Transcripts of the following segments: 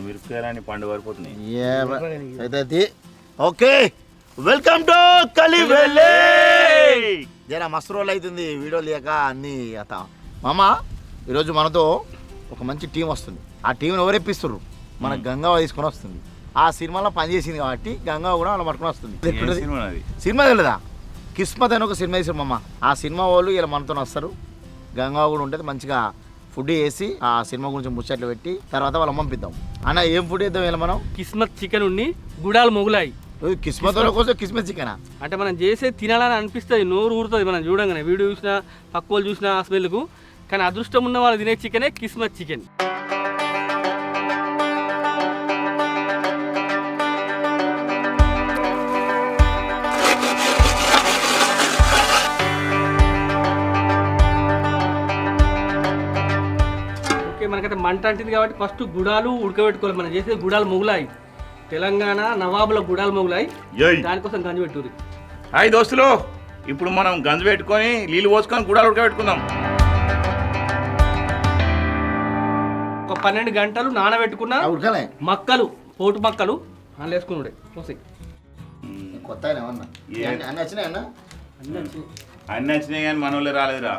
మిరపకాయలని పండు పడిపోతున్నాయి. అయితే ఓకే, వెల్కమ్ టు కలివెల్లి. జరా మస్తు రోజులు అవుతుంది వీడియో లేక అన్నీ అత. మామ ఈరోజు మనతో ఒక మంచి టీం వస్తుంది. ఆ టీంని ఎవరెప్పిస్తున్నారు? మన గంగా తీసుకొని వస్తుంది. ఆ సినిమాలో పనిచేసింది కాబట్టి గంగా కూడా అలా పట్టుకొని వస్తుంది. సినిమా తెలియదా? కిస్మత్ అని ఒక సినిమా తీసారు మామ. ఆ సినిమా వాళ్ళు ఇలా మనతో వస్తారు. గంగా కూడా ఉంటుంది. మంచిగా ఫుడ్ వేసి ఆ సినిమా గురించి ముచ్చట్లు పెట్టి తర్వాత వాళ్ళని పంపిద్దాం. అన్న ఏం ఫుడ్ వేద్దాం ఇలా మనం? కిస్మత్ చికెన్ ఉండి గుడాలు మొగులాయి. కిస్మత్ వాళ్ళ కోసం కిస్మత్ చికెనా? అంటే మనం చేసే తినాలని అనిపిస్తుంది, నోరు ఊరుతుంది మనం చూడంగానే. వీడియో చూసినా పక్క వాళ్ళు చూసినా ఆ స్మెల్కు. కానీ అదృష్టం ఉన్న వాళ్ళు తినే చికెనే కిస్మత్ చికెన్. మనకైతే మంట అంటుంది కాబట్టి ఫస్ట్ గుడాలు ఉడకబెట్టుకోవాలి. మనం చేసేది గుడాలు మొగులాయి. తెలంగాణ నవాబుల గుడాలు మొగులాయి. దానికోసం గంజి పెట్టుర్రి. హాయ్ దోస్తులు, ఇప్పుడు మనం గంజి పెట్టుకొని నీళ్ళు పోసుకొని గుడాలు ఉడకబెట్టుకుందాం. ఒక 12 గంటలు నానబెట్టుకున్న మక్కలు, పోటు మక్కలు అందులో వేసుకున్నాడు. కొత్త అన్నీ వచ్చినాయి కానీ మన వాళ్ళే రాలేదురా.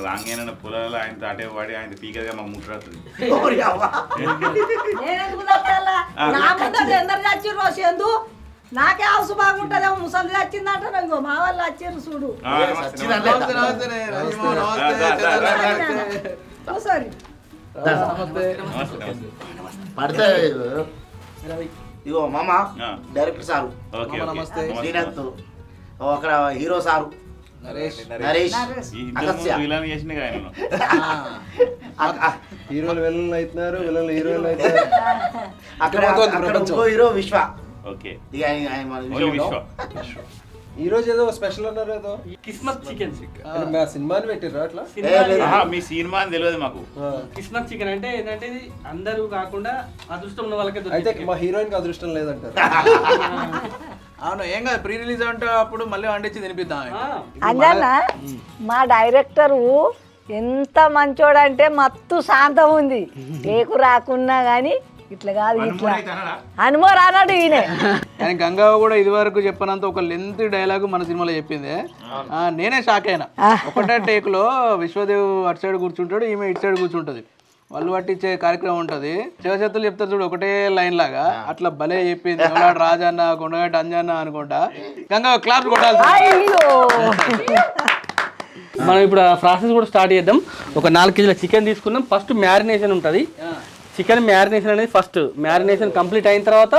రాంగైనా పొలాలు ఆయన తాటే వాడి ఆయన పీకగా మాకు ముట్టరాస్తుంది. నాకే హౌస్ బాగుంటదేమో. ముసలి వచ్చిందంటే మా వాళ్ళు వచ్చారు చూడు. ఇగో మామ డైరెక్టర్ సారు, అక్కడ హీరో సారు నరేష్, హీరోలు విలన్లు అవుతున్నారు, విలన్లు హీరోలు అవుతున్నారు. అక్కడ హీరో విశ్వ. ఈ రోజు ఏదో స్పెషల్ అన్నారు, ఏదో కిస్మత్ చికెన్. మా సినిమాని పెట్టిర్రు అట్లా? మీ సినిమా అని తెలియదు మాకు. కిస్మత్ చికెన్ అంటే ఏంటంటే ఇది అందరూ కాకుండా అదృష్టం ఉన్న వాళ్ళకే. అయితే మా హీరోయిన్ కి అదృష్టం లేదంటారు. అవును, ఏం కాదు, ప్రీ రిలీజ్ అంటే అప్పుడు మళ్ళీ వండించి తినిపిద్దాం. అంజన్న మా డైరెక్టరు ఎంత మంచోడంటే మత్తు శాంతం ఉంది. ఏకు రాకున్నా కానీ ఇట్లా కాదు, ఇట్లా హనుమాన్ అన్నాడు ఈయన. కానీ గంగా కూడా ఇది వరకు చెప్పినంత ఒక లెంత్ డైలాగ్ మన సినిమాలో చెప్పింది. నేనే షాక్ అయినా. ఒకటే టేక్ లో విశ్వదేవ్ అటు సైడ్ కూర్చుంటాడు, ఈమె ఇటు సైడ్ కూర్చుంటది. వాళ్ళు పట్టించే కార్యక్రమం ఉంటది. శివశక్తులు చెప్తారు చూడు ఒకటే లైన్ లాగా, అట్లా భలే చెప్పింది. రాజన్న కొండగట్టు అంజన్న అనుకుంటా. గంగా క్లాస్ కొట్టాలి. మనం ఇప్పుడు ఆ ప్రాసెస్ కూడా స్టార్ట్ చేద్దాం. ఒక 4 కేజీల చికెన్ తీసుకున్నాం. ఫస్ట్ మ్యారినేషన్ ఉంటుంది. చికెన్ మ్యారినేషన్ అనేది ఫస్ట్. మ్యారినేషన్ కంప్లీట్ అయిన తర్వాత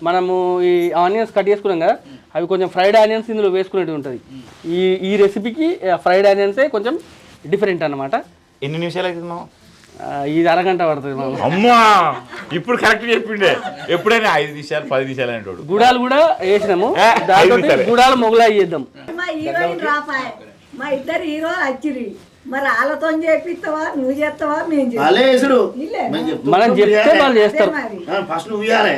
మనము ఈ ఆనియన్స్ కట్ చేసుకున్నాం కదా, అవి కొంచెం ఫ్రైడ్ ఆనియన్స్ ఇందులో వేసుకునేది ఉంటుంది. ఈ రెసిపీకి ఫ్రైడ్ ఆనియన్సే కొంచెం డిఫరెంట్ అన్నమాట. ఎన్ని నిమిషాలు అవుతుంది? ఇది అరగంట పడుతుంది. అమ్మా ఇప్పుడు కరెక్ట్ చెప్పిండే. ఎప్పుడైనా 5 నిమిషాలు 10 నిమిషాలు అంటాడు. గుడాలు కూడా వేసినాము. దాంతో గుడాలు మొగలాయి చేద్దాం. మా హీరోయిన్ రాపాయ్, మా ఇద్దరు హీరోలు వచ్చిరి. మరి వాళ్ళతో చేపిస్తావా, నువ్వు చేస్తావా, మేము మనం చెప్తే వాళ్ళు చేస్తారు. ఫస్ట్ నువ్వు ఇవ్వాలి.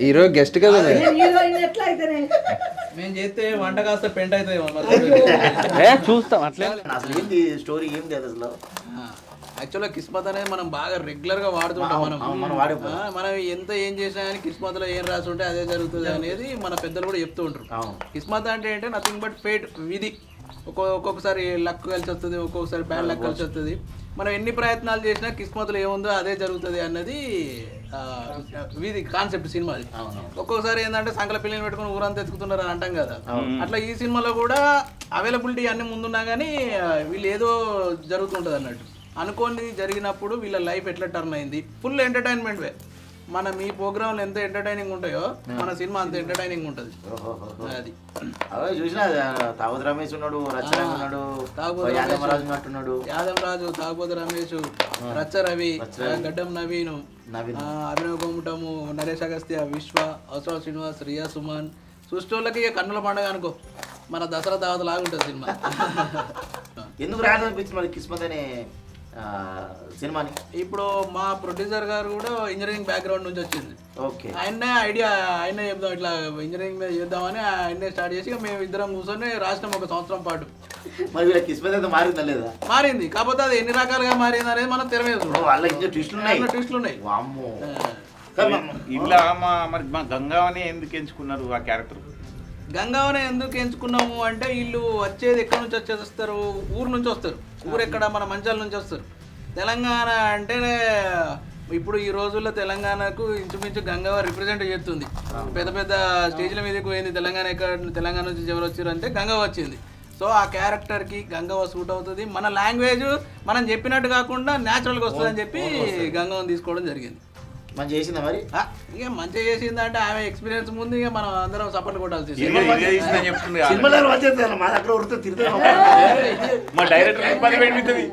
హీరో గెస్ట్ కదా, హీరోయిన్ ఎట్లా అయితేనే మేము చేస్తే వంట కాస్త పెంట్ అవుతుంది. చూస్తాం అట్లే. అసలు ఏంది స్టోరీ, ఏంది అసలు? యాక్చువల్గా కిస్మత్ అనేది మనం బాగా రెగ్యులర్ గా వాడుతుంటాం. మనం ఎంత ఏం చేసినా కానీ కిస్మత్ లో ఏం రాసి ఉంటే అదే జరుగుతుంది అనేది మన పెద్దలు కూడా చెప్తూ ఉంటారు. కిస్మత్ అంటే ఏంటంటే నథింగ్ బట్ ఫేట్, విధి. ఒక్కొక్కసారి లక్ కలిసి వస్తుంది, ఒక్కొక్కసారి బ్యాడ్ లక్ కలిసి వస్తుంది. మనం ఎన్ని ప్రయత్నాలు చేసినా కిస్మత్లో ఏముందో అదే జరుగుతుంది అన్నది విధి కాన్సెప్ట్ సినిమాది. ఒక్కొక్కసారి ఏంటంటే సంకల పిల్లలు పెట్టుకుని ఊరంతా ఎత్తుకుతున్నారు అని అంటాం కదా, అట్లా ఈ సినిమాలో కూడా అవైలబిలిటీ అన్నీ ముందున్నా కానీ వీళ్ళు ఏదో జరుగుతుంటుంది అన్నట్టు. అనుకోని జరిగినప్పుడు వీళ్ళ లైఫ్ ఎట్లా టర్న్ అయింది. ఫుల్ ఎంటర్టైన్మెంట్ వే. మనం ఈ ప్రోగ్రాంలు ఎంత ఎంటర్టైనింగ్ ఉంటాయో మన సినిమా అంత ఎంటర్టైనింగ్ ఉంటుంది. అది అవే చూసినా తాగుతు రమేష్ ఉన్నాడు, రచ్చరాజు ఉన్నాడు, యాదవ్ రాజు, తాగుబోతు రమేష్, రచ్చ రవి, గడ్డం నవీను, అభినవ్ కోమటము, నరేష్ అగస్త్య, విశ్వ, అవసరం శ్రీనివాస్, రియా సుమన్. చూసేటోళ్ళకి ఇక కన్నుల పండుగ అనుకో. మన దసరా దావత లాగుంటుంది సినిమా. ఎందుకు రాదనిపించింది మరి కిస్మత్ అనే సినిమాని? ఇప్పుడు మా ప్రొడ్యూసర్ గారు కూడా ఇంజనీరింగ్ బ్యాక్గ్రౌండ్ నుంచి వచ్చింది. ఓకే. ఆయన్నే చెప్దాం ఇట్లా ఇంజనీరింగ్ మీద చేద్దామని ఆయన్నే స్టార్ట్ చేసి మేము ఇద్దరం కూర్చొని రాసినాం 1 సంవత్సరం పాటు. మరి వీళ్ళ కిస్మత్ అయితే మారిందా లేదా? మారింది, కాకపోతే అది ఎన్ని రకాలుగా మారింది అనేది మనం తెర మీద చూడాలి. వాళ్ళ ఇంకా ట్విస్టులు ఉన్నాయి. వామ్మో. ఇలా మరి మా గంగావని ఎందుకు ఎంచుకున్నారు ఆ క్యారెక్టర్? గంగావని ఎందుకు ఎంచుకున్నాము అంటే వీళ్ళు వచ్చేది ఎక్కడి నుంచి వచ్చేస్తారు, ఊరు నుంచి వస్తారు. ఊరు ఎక్కడ, మన మంచాల నుంచి వస్తారు. తెలంగాణ అంటేనే ఇప్పుడు ఈ రోజుల్లో తెలంగాణకు ఇంచుమించు గంగావ రిప్రజెంట్ చేస్తుంది. పెద్ద పెద్ద స్టేజ్ల మీదకి పోయింది తెలంగాణ నుంచి ఎవరు వచ్చారు అంటే గంగావ వచ్చింది. సో ఆ క్యారెక్టర్కి గంగావ సూట్ అవుతుంది. మన లాంగ్వేజ్ మనం చెప్పినట్టు కాకుండా న్యాచురల్గా వస్తుంది అని చెప్పి గంగావని తీసుకోవడం జరిగింది. మంచి చేసిందా మరి? ఇక మంచిగా చేసింది అంటే ఆమె ఎక్స్పీరియన్స్ ముందు ఇక మనం అందరం సపోర్ట్ కొట్టాల్సి. మా డైరెక్టర్ ఇబ్బంది పెట్టింది,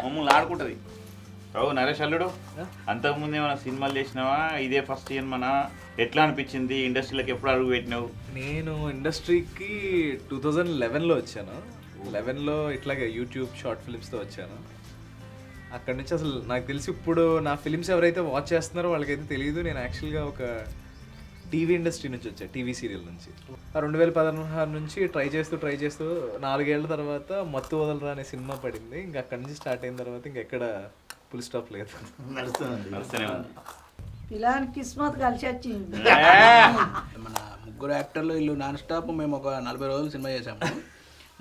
మమ్మల్ని ఆడుకుంటది. నరేష్ అల్లుడు, అంతకుముందు ఏమైనా సినిమాలు చేసినావా? ఇదే ఫస్ట్ ఇయర్ మన ఎట్లా అనిపించింది? ఇండస్ట్రీలోకి ఎప్పుడు అడుగు పెట్టినావు? నేను ఇండస్ట్రీకి 2011లో వచ్చాను. 11లో ఇట్లాగే యూట్యూబ్ షార్ట్ ఫిలిమ్స్తో వచ్చాను. అక్కడి నుంచి అసలు నాకు తెలిసి ఇప్పుడు నా ఫిలిమ్స్ ఎవరైతే వాచ్ చేస్తున్నారో వాళ్ళకైతే తెలియదు. నేను యాక్చువల్గా ఒక టీవీ ఇండస్ట్రీ నుంచి వచ్చాను, టీవీ సీరియల్ నుంచి. 2016 నుంచి ట్రై చేస్తూ 4 ఏళ్ల తర్వాత మత్తు వదలరా అనే సినిమా పడింది. ఇంకా అక్కడి నుంచి స్టార్ట్ అయిన తర్వాత ఇంకెక్కడ ఫుల్ స్టాప్ లేదు. నడుస్తూనే ఉంది. ఇలాంటి కిస్మత్ కలిసి వచ్చింది. మన ముగ్గురు యాక్టర్లు వీళ్ళు నాన్ స్టాప్ మేము ఒక 40 రోజులు సినిమా చేసాము.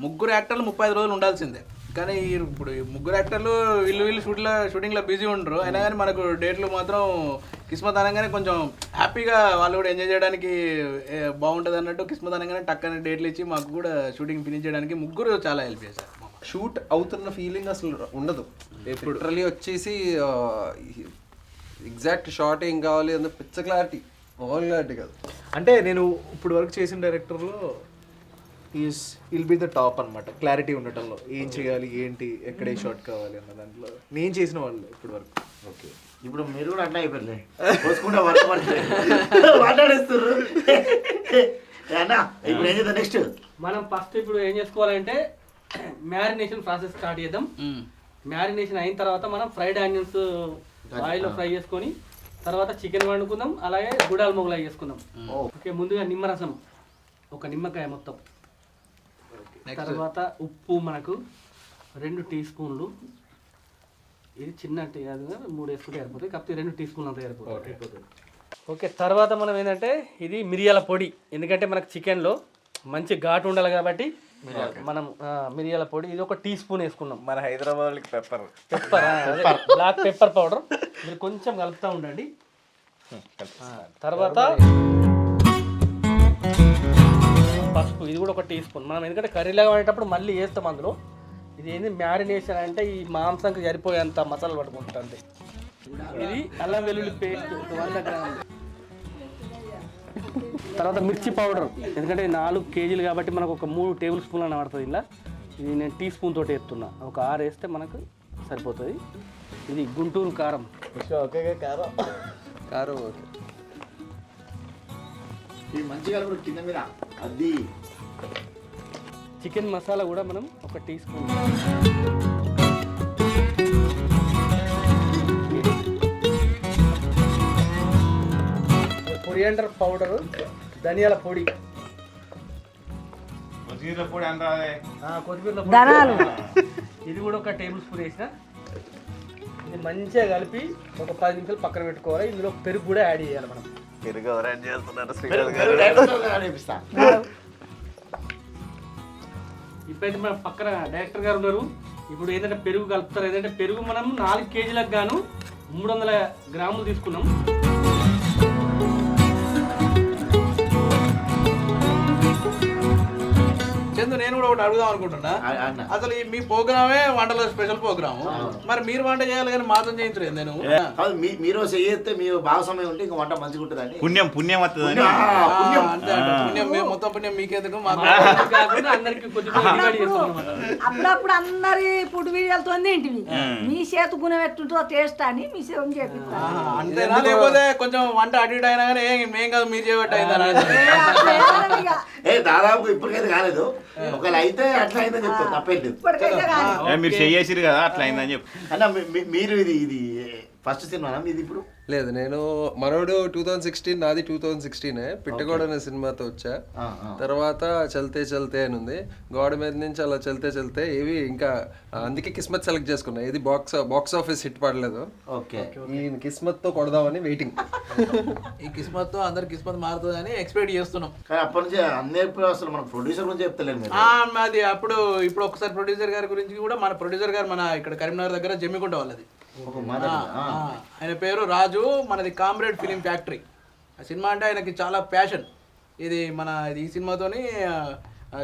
ముగ్గురు యాక్టర్లు 35 రోజులు ఉండాల్సిందే. కానీ ఇప్పుడు ముగ్గురు యాక్టర్లు వీళ్ళు షూటింగ్లో బిజీ ఉండరు. అయినా కానీ మనకు డేట్లు మాత్రం కిస్మత్ అనగానే కొంచెం హ్యాపీగా వాళ్ళు కూడా ఎంజాయ్ చేయడానికి బాగుంటుంది అన్నట్టు కిస్మత్ అనగానే టక్కని డేట్లు ఇచ్చి మాకు కూడా షూటింగ్ ఫినిష్ చేయడానికి ముగ్గురు చాలా హెల్ప్ చేశారు. షూట్ అవుతున్న ఫీలింగ్ అసలు ఉండదు. లిటరలీ వచ్చేసి ఎగ్జాక్ట్ షార్ట్ ఏం కావాలి అన్న పిచ్చ క్లారిటీ, ఓవర్ క్లారిటీ కాదు. అంటే నేను ఇప్పుడు వరకు చేసిన డైరెక్టర్లో విల్ బి ద టాప్ అనమాట. క్లారిటీ ఉండటంలో ఏం చేయాలి, ఏంటి, ఎక్కడ ఏ షాట్ కావాలి అన్న దాంట్లో నేను చేసిన వాళ్ళు ఇప్పుడు వరకు. ఓకే, ఇప్పుడు మీరు కూడా అట్లా అయిపోయింది, పోసుకుంటే మాట్లాడేస్తారు. ఇప్పుడు ఏం చేద్దాం నెక్స్ట్? మనం ఫస్ట్ ఇప్పుడు ఏం చేసుకోవాలంటే మ్యారినేషన్ ప్రాసెస్ స్టార్ట్ చేద్దాం. మ్యారినేషన్ అయిన తర్వాత మనం ఫ్రైడ్ ఆనియన్స్ ఆయిల్లో ఫ్రై చేసుకొని తర్వాత చికెన్ వండుకుందాం. అలాగే గుడాల మొగలాయి చేసుకుందాం. ఓకే, ముందుగా నిమ్మరసం, ఒక నిమ్మకాయ మొత్తం. తర్వాత ఉప్పు మనకు 2 టీ స్పూన్లు. ఇది చిన్న టీ, అది 3 వేసుకుంటే సరిపోతుంది, కాకపోతే 2 టీ స్పూన్లు అంత సరిపోతుంది. ఓకే, తర్వాత మనం ఏంటంటే ఇది మిరియాల పొడి. ఎందుకంటే మనకు చికెన్లో మంచి ఘాటు ఉండాలి కాబట్టి మనం మిరియాల పొడి ఇది 1 టీ స్పూన్ వేసుకున్నాం. మన హైదరాబాద్కి పెప్పర్ బ్లాక్ పెప్పర్ పౌడర్ మీరు కొంచెం కలుపుతూ ఉండండి. తర్వాత పసుపు, ఇది కూడా 1 టీ స్పూన్. మనం ఎందుకంటే కర్రీలాగా వాడేటప్పుడు మళ్ళీ వేస్తాం అందులో. ఇది ఏంది మ్యారినేషన్ అంటే ఈ మాంసంకి సరిపోయేంత మసాలా పట్టుకుంటుంది. ఇది అల్లం వెల్లుల్లి పేస్ట్ 100 గ్రాములు. తర్వాత మిర్చి పౌడర్, ఎందుకంటే 4 కేజీలు కాబట్టి మనకు ఒక 3 టేబుల్ స్పూన్లు అన్న పడుతుంది. ఇలా ఇది నేను టీ స్పూన్ తోటి వేస్తున్నా, ఒక 6 వేస్తే మనకు సరిపోతుంది. ఇది గుంటూరు కారం. ఓకే, కారం ఓకే. ఇది మంచిగా కింద మీద అది. చికెన్ మసాలా కూడా మనం 1 టీ స్పూన్. కొరియాండర్ పౌడరు, ధనియాల పొడి, కొత్తిమీర పొడి అంటారే, కొత్తిమీర ధనాలు, ఇది కూడా 1 టేబుల్ స్పూన్ వేసిన. ఇది మంచిగా కలిపి ఒక 10 నిమిషాలు పక్కన పెట్టుకోవాలి. ఇందులో పెరుగు కూడా యాడ్ చేయాలి మనం. పెరుగు ఎవరు యాడ్ చేస్తున్నారు? ఇప్పుడైతే మన పక్కన డైరెక్టర్ గారు ఉన్నారు. ఇప్పుడు ఏంటంటే పెరుగు కలుపుతారు. ఏంటంటే పెరుగు మనం 4 కేజీలకు గాను 300 గ్రాములు తీసుకున్నాం. చందు, నేను కూడా ఒకటి అడుగుదాం అనుకుంటున్నా. అసలు మీ ప్రోగ్రామే వంటలో స్పెషల్ ప్రోగ్రామ్, మరి మీరు వంట చేయాలి కానీ మాతో చేయించలేదు. నేను మీరు చేస్తే మీరు భాగస్వామ్యం ఉంటే ఇంకా వంట మంచిగా ఉంటుందండి. పుణ్యం వస్తుంది. మొత్తం పుణ్యం మీకెందుకు, అందరికి అప్పుడప్పుడు అందరి ఫుడ్ వీడియోలతో ఏంటివి మీ చేతు గుణం ఎట్టుంటో టేస్ట్ అని మీ సేవ చేపిస్తాను. అంతేనా? లేకపోతే కొంచెం వంట అటు అయినా కానీ మేం కాదు మీరు చేయబట్టి అయిందా? దాదాపు ఇప్పటికైతే కాలేదు. ఒకవేళ అయితే అట్లా అయిందని చెప్తాను, తప్పేంటి. ఇప్పటికైతే కానీ మీరు చేసిరు కదా అట్లా అయిందని చెప్పు. అన్న మీరు ఇది ఫస్ట్ సినిమా మీది ఇప్పుడు? లేదు, నేను మనోడు 2016, నాది 2016 పిట్టగోడ అనే సినిమాతో వచ్చా. తర్వాత చల్తే చల్తే అని ఉంది, గోడ మీద నుంచి అలా చల్తే చల్తే ఇవి ఇంకా అందుకే కిస్మత్ సెలెక్ట్ చేసుకున్నా. ఇది బాక్స్ ఆఫీస్ హిట్ పడలేదు, ఓకే ఈ కిస్మత్ తో కొడదామని వెయిటింగ్. ఈ కిస్మత్ తో అందరి కిస్మత్ మారుతుందని ఎక్స్పెక్ట్ చేస్తున్నాం. కానీ అప్పటి నుంచి అన్నీ అసలు మన ప్రొడ్యూసర్ గురించి చెప్తలేదు మీరు. మాది ఇప్పుడు ఒకసారి ప్రొడ్యూసర్ గారి గురించి కూడా, మన ప్రొడ్యూసర్ గారు మన ఇక్కడ కరీంనగర్ దగ్గర జమ్మికుంట వాళ్ళది. ఆయన పేరు రాజు, మనది కామ్రేడ్ ఫిలిం ఫ్యాక్టరీ. ఆ సినిమా అంటే ఆయనకి చాలా ప్యాషన్. ఈ సినిమాతోని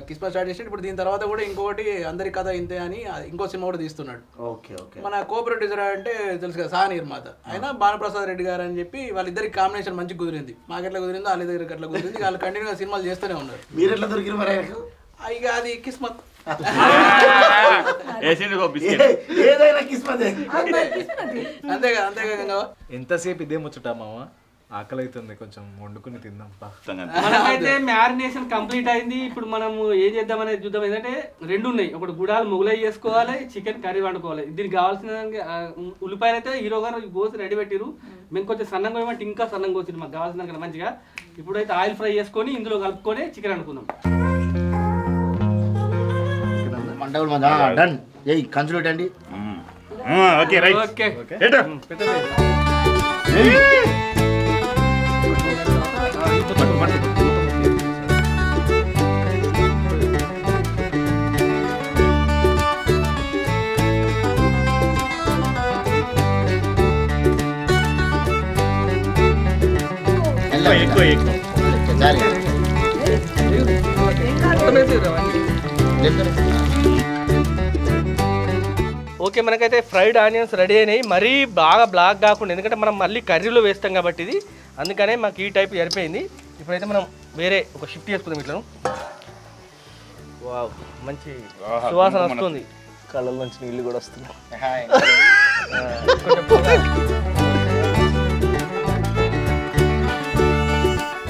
కిస్మత్ స్టార్ట్ చేసి ఇప్పుడు దీని తర్వాత కూడా ఇంకొకటి అందరి కథ ఇంతే అని ఇంకో సినిమా కూడా తీస్తున్నాడు. Okay okay. మన కో ప్రొడ్యూసర్ అంటే తెలుసు కదా, సహా నిర్మాత ఆయన భానుప్రసాద్ రెడ్డి గారు అని చెప్పి, వాళ్ళిద్దరికి కాంబినేషన్ మంచి కుదిరింది. మాకెట్లా కుదిరిందో వాళ్ళ దగ్గరికి అట్లా కుదిరింది. వాళ్ళు కంటిన్యూగా సినిమాలు చేస్తూనే ఉన్నారు. మీరు ఎట్లా దొరికిన మరి? ఇక అది కిస్మత్. ఏదైనా కిస్మత్. అంతేగా అంతేగా. ఎంతసేపు ఇదే ముచ్చటా మామ, ఆకలి అవుతుంది, కొంచెం వండుకుని తిందాం. మనమైతే మ్యారినేషన్ కంప్లీట్ అయింది. ఇప్పుడు మనము ఏం చేద్దాం అనేది చూద్దాం. ఏంటంటే రెండు ఉన్నాయి, ఒకటి గుడాలు మొగలై చేసుకోవాలి, చికెన్ కర్రీ వండుకోవాలి. దీనికి కావాల్సిన ఉల్లిపాయలు అయితే హీరో గారు కోసి రెడీ పెట్టిరు. మేము కొంచెం సన్నంగా పోయమంటే ఇంకా సన్నంగా కోసిరు మాకు కావాల్సిన కదా మంచిగా. ఇప్పుడైతే ఆయిల్ ఫ్రై చేసుకొని ఇందులో కలుపుకొని చికెన్ వండుకుందాం. డన్. ఏయ్ కన్సులేట్ అండి. Okay right. ఓకే ఎక్కువ ఓకే, మనకైతే ఫ్రైడ్ ఆనియన్స్ రెడీ అయినాయి. మరీ బాగా బ్లాక్ కాకుండా, ఎందుకంటే మనం మళ్ళీ కర్రీలో వేస్తాం కాబట్టి ఇది, అందుకనే మాకు ఈ టైప్ సరిపోయింది. ఇప్పుడైతే మనం వేరే ఒక షిఫ్ట్ చేసుకుందాం ఇట్లా. వావ్, మంచి సువాసన వస్తుంది, కళ్ళ నుంచి నీళ్ళు కూడా వస్తున్నాయి.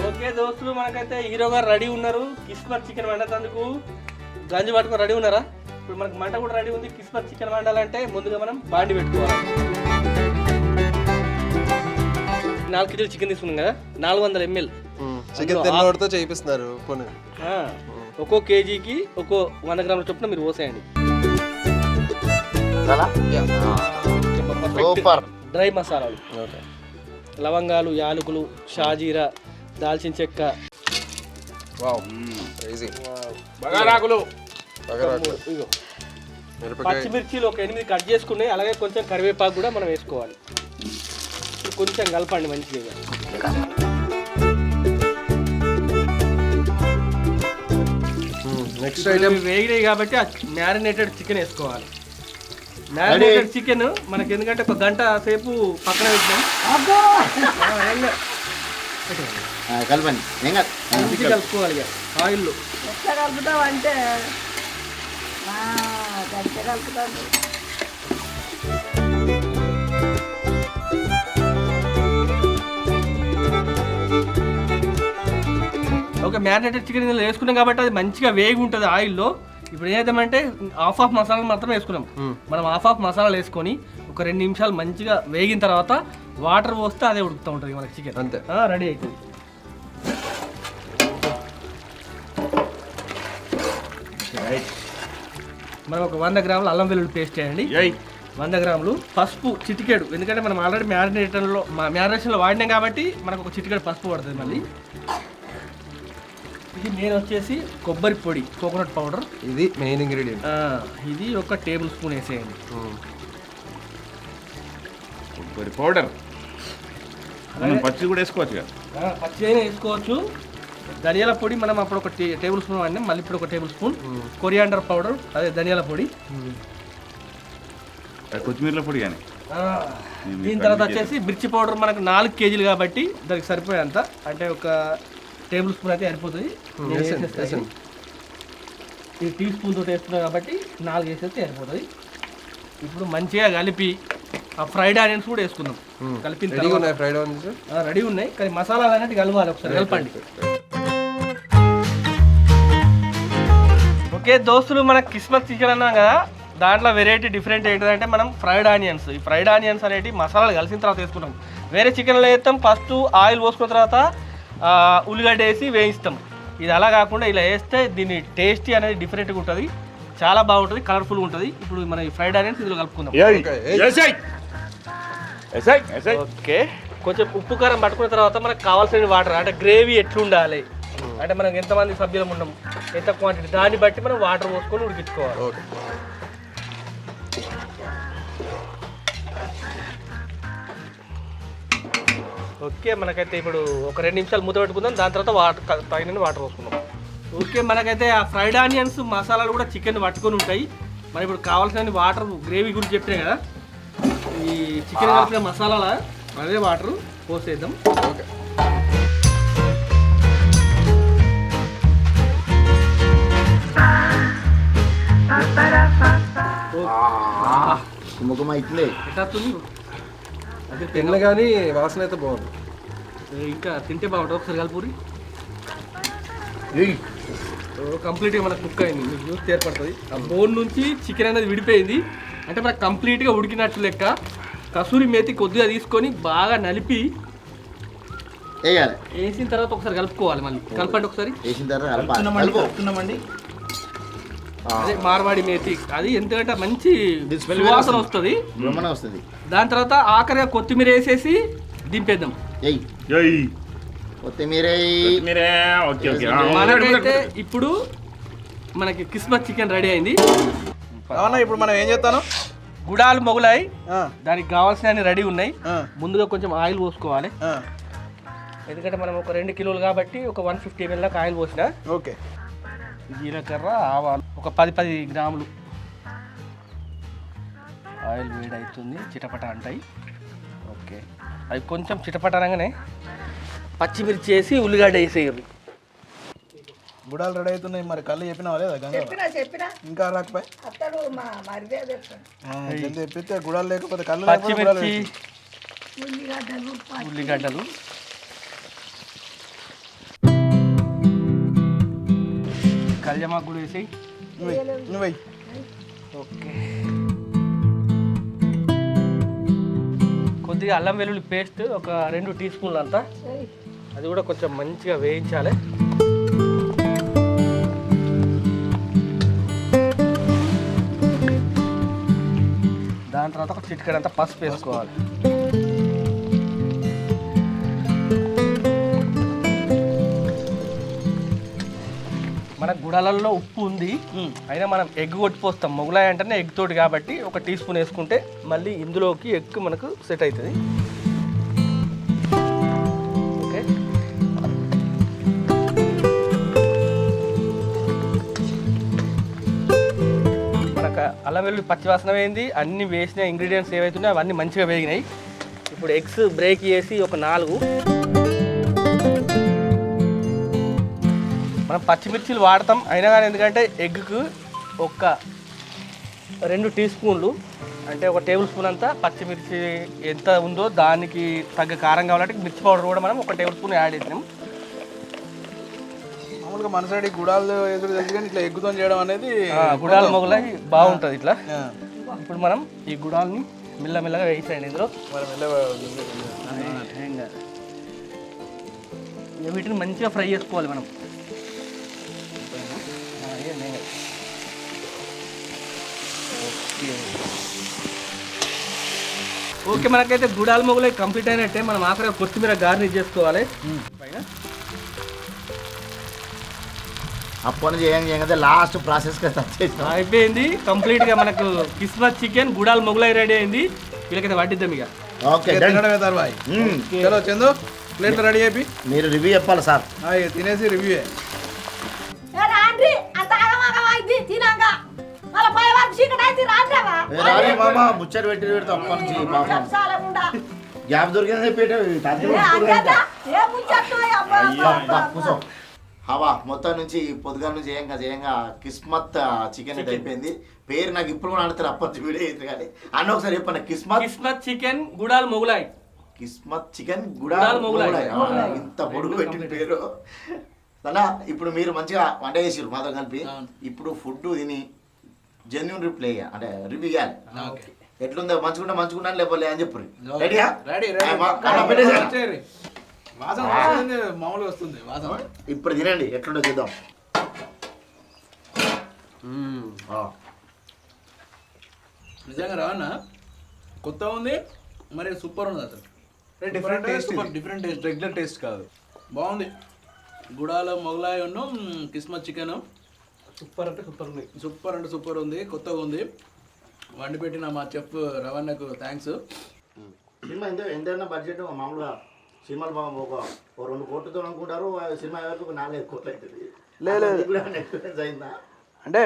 ఓకే దోస్తులు, మనకైతే హీరో గారు రెడీ ఉన్నారు. కిస్మత్ చికెన్ వండేందుకు గంజి పట్టుకొని రెడీ ఉన్నారా? ఇప్పుడు మనకు మంట కూడా రెడీ ఉంది. కిస్మత్ చికెన్ వండాలంటే ముందుగా మనం బాండి పెట్టుకోవాలి. 4 కేజీలు చికెన్ తీసుకున్నాం కదా, 400 ml చికెన్ తిన్నవాడితో చేయిస్తున్నారు. ఒక్కో కేజీకి ఒక్కో 100 గ్రాముల చొప్పున మీరు పోసేయండి. డ్రై మసాలాలు, లవంగాలు, యాలకులు, షాజీరా, దాల్చిన చెక్క, పచ్చిమిర్చిలు ఒక 8 కట్ చేసుకున్నాయి. అలాగే కొంచెం కరివేపాకు కూడా మనం వేసుకోవాలి. కొంచెం కలపండి మంచిగా. నెక్స్ట్ ఐటమ్ వేగినాయి కాబట్టి మ్యారినేటెడ్ చికెన్ వేసుకోవాలి. మ్యారినేటెడ్ చికెన్ మనకి ఎందుకంటే ఒక గంట సేపు పక్కన పెట్టాం. కలపండి, కలుపుకోవాలి ఆయిల్లో. ఎట్లా కలుపుతావు అంటే గట్టిగా కలుపుతావు. ఒక మ్యారినేటెడ్ చికెన్ ఇందులో వేసుకున్నాం కాబట్టి అది మంచిగా వేగి ఉంటుంది ఆయిల్లో. ఇప్పుడు ఏదైతే హాఫ్ మసాలాలు మాత్రం వేసుకున్నాం. మనం హాఫ్ మసాలాలు వేసుకొని ఒక 2 నిమిషాలు మంచిగా వేగిన తర్వాత వాటర్ పోస్తే అదే ఉడుకుతూ ఉంటుంది మనకి చికెన్. అంతే, రెడీ అవుతుంది. మనం ఒక 100 గ్రాములు అల్లం వెల్లుల్లి పేస్ట్ చేయండి, 100 గ్రాములు పసుపు, చిటికెడు, ఎందుకంటే మనం ఆల్రెడీ మ్యారినేషన్లో వాడినాం కాబట్టి మనకు ఒక చిటికెడు పసుపు పడుతుంది. మళ్ళీ ఇది మెయిన్ వచ్చేసి కొబ్బరి పొడి, కోకోనట్ పౌడర్, ఇది మెయిన్ ఇంగ్రీడియంట్. ఇది ఒక టేబుల్ స్పూన్ వేసేయండి. కొబ్బరి పౌడర్ పచ్చి కూడా వేసుకోవచ్చు కదా, పచ్చి అయినా వేసుకోవచ్చు. ధనియాల పొడి మనం అప్పుడు ఒక టేబుల్ స్పూన్ వాడినాం, మళ్ళీ ఇప్పుడు ఒక టేబుల్ స్పూన్. కొరియాండర్ పౌడర్, అదే ధనియాల పొడి, కొత్తిమీర పొడి కానీ. దీని తర్వాత వచ్చేసి మిర్చి పౌడర్ మనకు 4 కేజీలు కాబట్టి దానికి సరిపోయేంత, అంటే ఒక టేబుల్ స్పూన్ అయితే సరిపోతుంది. ఇది టీ స్పూన్ తోటి వేస్తున్నాం కాబట్టి 4 వేసేస్తే సరిపోతుంది. ఇప్పుడు మంచిగా కలిపి ఆ ఫ్రైడ్ ఆనియన్స్ కూడా వేసుకుందాం. కలిపిన రెడీ ఉన్నాయి, కానీ మసాలాలు అనేవి కలవాలి. ఒకసారి కలపండి. ఓకే దోస్తులు, మన కిస్మత్ చికెన్ అన్నాం కదా, దాంట్లో వెరైటీ డిఫరెంట్ ఏంటంటే మనం ఫ్రైడ్ ఆనియన్స్, ఈ ఫ్రైడ్ ఆనియన్స్ అనేవి మసాలాలు కలిసిన తర్వాత వేసుకుంటాం. వేరే చికెన్లో వేస్తాం ఫస్ట్ ఆయిల్ పోసుకున్న తర్వాత ఉల్లిగడ్డ వేసి వేయిస్తాం. ఇది అలా కాకుండా ఇలా వేస్తే దీని టేస్టీ అనేది డిఫరెంట్గా ఉంటుంది, చాలా బాగుంటుంది, కలర్ఫుల్గా ఉంటుంది. ఇప్పుడు మన ఈ ఫ్రైడ్ ఆనియన్స్ ఇందులో కలుపుకుందాం. ఓకే, కొంచెం ఉప్పు కారం పట్టుకున్న తర్వాత మనకు కావాల్సిన వాటర్, అంటే గ్రేవీ ఎట్లుండాలి అంటే మనం ఎంతమంది సభ్యులం ఉన్నాం, ఎంత క్వాంటిటీ, దాన్ని బట్టి మనం వాటర్ పోసుకొని ఉడికించుకోవాలి. ఓకే, మనకైతే ఇప్పుడు ఒక 2 నిమిషాలు మూత పెట్టుకుందాం, దాని తర్వాత తగిన వాటర్ పోసుకుందాం. ఓకే, మనకైతే ఆ ఫ్రైడ్ ఆనియన్స్ మసాలాలు కూడా చికెన్ పట్టుకొని ఉంటాయి. మరి ఇప్పుడు కావాల్సిన వాటర్ గ్రేవీ గురించి చెప్పినా కదా, ఈ చికెన్ కలిపిన మసాలాల అదే వాటర్ పోసేద్దాం. ఓకే, ముఖం అవుతుంది. ఎట్లా వస్తుంది? అదే తిన్న కానీ వాసన అయితే బాగుంది. ఇంకా తింటే బాగుంటుంది. ఒకసారి కలిపూరి కంప్లీట్గా మనకు కుక్ అయింది, మీకు చూస్తే ఏర్పడుతుంది. ఆ బోన్ నుంచి చికెన్ అనేది విడిపోయింది, అంటే మనకు కంప్లీట్గా ఉడికినట్టు లెక్క. కసూరి మేతి కొద్దిగా తీసుకొని బాగా నలిపి వేయాలి. వేసిన తర్వాత ఒకసారి కలుపుకోవాలి. మళ్ళీ కలపండి ఒకసారి. వేసిన తర్వాత కలుపుతున్నామండి. అదే మార్వాడి మేతి, అది ఎందుకంటే మంచి సువాసన వస్తుంది. దాని తర్వాత ఆఖరిగా కొత్తిమీర వేసేసి దింపేద్దాం. మనకైతే ఇప్పుడు మనకి కిస్మత్ చికెన్ రెడీ అయింది. అవునా, ఇప్పుడు మనం ఏం చేస్తాను, గుడాలు మొగలాయి, దానికి కావాల్సిన రెడీ ఉన్నాయి. ముందుగా కొంచెం ఆయిల్ పోసుకోవాలి, ఎందుకంటే మనం ఒక 2 కిలోలు కాబట్టి ఒక 150 ml దాకా ఆయిల్ పోసిన. ఓకే, జీలకర్ర, ఆవాలు ఒక 10 గ్రాములు. ఆయిల్ వేడి అవుతుంది, చిటపట అంటాయి. ఓకే, అవి కొంచెం చిటపట అనగానే పచ్చిమిర్చి వేసి ఉల్లిగడ్డ వేసేయాలి. గుడాలు రెడీ అవుతున్నాయి. మరి కళ్ళు చెప్పినావా లేదా గంగా? చెప్పినా ఇంకా రాకపోయి అతడు మా మరిదే చెప్తాను. చెప్పితే గుడాలు లేకపోతే కళ్ళు పచ్చిమిర్చి, ఉల్లిగడ్డలు, కళ్యమాకు కూడా వేసి. నువ్వు ఓకే, కొద్దిగా అల్లం వెల్లుల్లి పేస్ట్ ఒక 2 టీ స్పూన్లు అంతా, అది కూడా కొంచెం మంచిగా వేయించాలి. దాని తర్వాత ఒక చిటికెడంతా పసుపు వేసుకోవాలి. మన గుడాలలో ఉప్పు ఉంది, అయినా మనం ఎగ్ కొట్టిపోస్తాం. మొగలాయి అంటేనే ఎగ్ తోటి కాబట్టి ఒక టీ స్పూన్ వేసుకుంటే మళ్ళీ ఇందులోకి ఎగ్ మనకు సెట్ అవుతుంది. ఓకే, మనకు అల్లం వెల్లుల్లి పచ్చివాసన వేయింది, అన్ని వేసిన ఇంగ్రీడియంట్స్ ఏవైతున్నాయో అవన్నీ మంచిగా వేగినాయి. ఇప్పుడు ఎగ్స్ బ్రేక్ చేసి ఒక 4 మనం పచ్చిమిర్చిలు వాడతాం, అయినా కానీ ఎందుకంటే ఎగ్కు ఒక 2 టీ స్పూన్లు, అంటే ఒక టేబుల్ స్పూన్ అంతా పచ్చిమిర్చి ఎంత ఉందో దానికి తగ్గ కారం కావాలంటే మిర్చి పౌడర్ కూడా మనం ఒక టేబుల్ స్పూన్ యాడ్ చేసినాం. మామూలుగా మన సైడ్ గుడాలు ఎదురు తెలుసు కానీ ఇట్లా ఎగ్గుతో చేయడం అనేది గుడాలు మొగలై బాగుంటుంది ఇట్లా. ఇప్పుడు మనం ఈ గుడాలని మెల్లమెల్లగా వేసేయండి ఇందులో. వీటిని మంచిగా ఫ్రై చేసుకోవాలి మనం. ఓకే, మనకైతే గుడాల మొగలై కంప్లీట్ అయినట్టే. మనం ఆఖరిగా కొత్తిమీర గార్నిష్ చేసుకోవాలి పైన. అప్పటి నుంచి ఏం చేయగలిగితే లాస్ట్ ప్రాసెస్ అయిపోయింది కంప్లీట్గా. మనకు కిస్మత్ చికెన్ గుడాల మొగలై రెడీ అయింది. వీళ్ళకైతే వడ్డిద్దాం ఇక. ఓకే, చలో చందు, ప్లేట్ రెడీ అయిపోయి మీరు రివ్యూ చెప్పాలి సార్. తినేసి రివ్యూ. ముచ్చట పెట్టి పెడితే అప్పటి నుంచి గ్యాప్ దొరికింది. హవా మొత్తం నుంచి పొద్దుగాల నుంచి చేయంగా కిస్మత్ చికెన్ అయితే అయిపోయింది. పేరు నాకు ఇప్పుడు కూడా అడుగుతారు, అప్పటి వీడియో అయితే కానీ అన్న ఒకసారి చెప్పండి. కిస్మత్ చికెన్ గుడాల్ మొగలాయ్. కిస్మత్ చికెన్ గుడాల్ మొగలాయ్. ఇంత పొడుగు పెట్టిన పేరు అన్నా ఇప్పుడు మీరు మంచిగా వంట చేసిరు మాతో కలిపి ఇప్పుడు ఫుడ్ తిని జెన్యున్ రిప్లై అంటే రివ్యూ ఇవ్వాలి ఎట్లుందో మంచుకుంటాను లేకపోలే అని చెప్పు రెడీయా వాసన మామూలుగా వస్తుంది వాసన. ఇప్పుడు తినండి ఎట్లుండో చూద్దాం. నిజంగా రావన్నా కొత్త ఉంది, మరి సూపర్ ఉంది అసలు. Different taste, different taste, regular taste కాదు. బాగుంది. గుడాలో మొగలాయి ఉన్న కిస్మత్ చికెన్ సూపర్ అంటే సూపర్ ఉంది. సూపర్ అంటే సూపర్ ఉంది, కొత్తగా ఉంది. వండి పెట్టిన మా చెఫ్ రవణకు థ్యాంక్స్. సినిమా ఎంతైనా బడ్జెట్ మామూలుగా సినిమాలు ఒక 2 కోట్లతో అనుకుంటారు, సినిమా వరకు 4-5 కోట్లు అవుతుంది. ఎక్స్పీరియన్స్ అయిందా? అంటే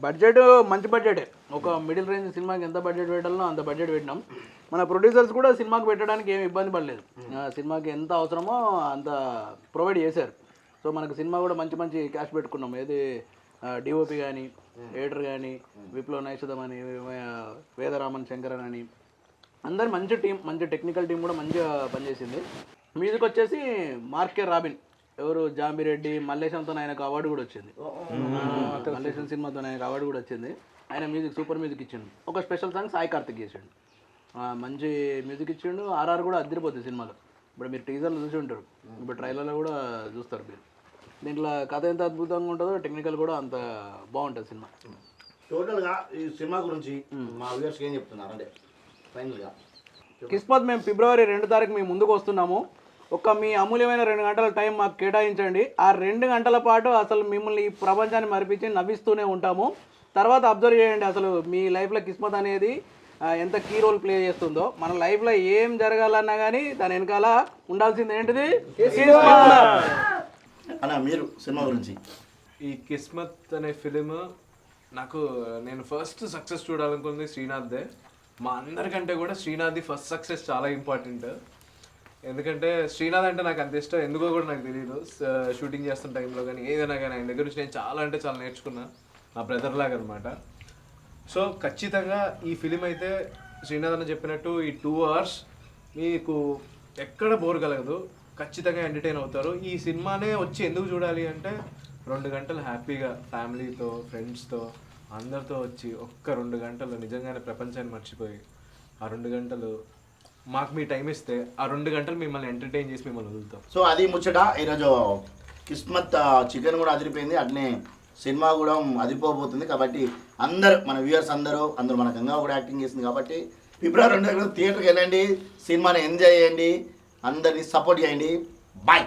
బడ్జెట్ మంచి బడ్జెటే. ఒక మిడిల్ రేంజ్ సినిమాకి ఎంత బడ్జెట్ పెట్టాలనో అంత బడ్జెట్ పెట్టినాం. మన ప్రొడ్యూసర్స్ కూడా సినిమాకి పెట్టడానికి ఏమి ఇబ్బంది పడలేదు. సినిమాకి ఎంత అవసరమో అంత ప్రొవైడ్ చేశారు. సో మనకు సినిమా కూడా మంచి మంచి క్యాష్ పెట్టుకున్నాం. ఏది డిఓపి కానీ, ఎడిటర్ కానీ, విప్లవ్ నైషదం అని, వేదరామన్ శంకరన్ అని, అందరు మంచి టీం, మంచి టెక్నికల్ టీం కూడా మంచిగా పనిచేసింది. మ్యూజిక్ వచ్చేసి మార్కే రాబిన్, ఎవరు జాంబిరెడ్డి, మల్లేశంతో ఆయనకు అవార్డు కూడా వచ్చింది. మల్లేశం సినిమాతో ఆయనకు అవార్డు కూడా వచ్చింది. ఆయన మ్యూజిక్ సూపర్ మ్యూజిక్ ఇచ్చిండు. ఒక స్పెషల్ సాంగ్ సాయి కార్తిక్ చేసిండు, మంచి మ్యూజిక్ ఇచ్చిండు. ఆర్ఆర్ కూడా అదిరిపోతుంది సినిమాలో. ఇప్పుడు మీరు టీజర్లో చూసి ఉంటారు, ఇప్పుడు ట్రైలర్లో కూడా చూస్తారు మీరు. దీంట్లో కథ ఎంత అద్భుతంగా ఉంటుందో టెక్నికల్ కూడా అంత బాగుంటుంది సినిమా. టోటల్గా ఈ సినిమా గురించి మా వ్యూవర్స్కి ఏం చెప్తున్నారు అంటే ఫైనల్గా? కిస్మత్ మేము ఫిబ్రవరి 2 తారీఖు మీ ముందుకు వస్తున్నాము. మీ అమూల్యమైన 2 గంటల టైం మాకు కేటాయించండి. ఆ 2 గంటల పాటు అసలు మిమ్మల్ని ఈ ప్రపంచాన్ని మరిపించి నవ్విస్తూనే ఉంటాము. తర్వాత అబ్జర్వ్ చేయండి అసలు మీ లైఫ్లో కిస్మత్ అనేది ఎంత కీ రోల్ ప్లే చేస్తుందో. మన లైఫ్లో ఏం జరగాలన్నా కానీ దాని వెనకాల ఉండాల్సింది ఏంటిది? అన్న మీరు సినిమా గురించి? ఈ కిస్మత్ అనే ఫిలిం నేను ఫస్ట్ సక్సెస్ చూడాలనుకుంది శ్రీనాథ్దే. మా అందరికంటే కూడా శ్రీనాథ్ది ఫస్ట్ సక్సెస్ చాలా ఇంపార్టెంట్. ఎందుకంటే శ్రీనాథ్ అంటే నాకు అంత ఇష్టం, ఎందుకో కూడా నాకు తెలియదు. షూటింగ్ చేస్తున్న టైంలో కానీ ఏదైనా కానీ ఆయన దగ్గర నుంచి నేను చాలా అంటే చాలా నేర్చుకున్నా, నా బ్రదర్ లాగా అనమాట. సో ఖచ్చితంగా ఈ ఫిలిం అయితే శ్రీనాథ్ అని చెప్పినట్టు ఈ 2 hours మీకు ఎక్కడ బోర్ కలగదు, ఖచ్చితంగా ఎంటర్టైన్ అవుతారు. ఈ సినిమానే వచ్చి ఎందుకు చూడాలి అంటే 2 గంటలు హ్యాపీగా ఫ్యామిలీతో, ఫ్రెండ్స్తో అందరితో వచ్చి ఒక్క 2 గంటలు నిజంగానే ప్రపంచాన్ని మర్చిపోయి ఆ 2 గంటలు మాకు మీ టైం ఇస్తే ఆ 2 గంటలు మిమ్మల్ని ఎంటర్టైన్ చేసి మిమ్మల్ని వదులుతాం. సో అది ముచ్చట. ఈరోజు కిస్మత్ చికెన్ కూడా అదిరిపోయింది, అట్నే సినిమా కూడా అదిరిపోబోతుంది. కాబట్టి అందరు మన వ్యూవర్స్ అందరూ మన గంగా కూడా యాక్టింగ్ చేసింది. కాబట్టి ఫిబ్రవరి 2 థియేటర్కి వెళ్ళండి, సినిమాని ఎంజాయ్ చేయండి, అందరినీ సపోర్ట్ చేయండి. బాయ్.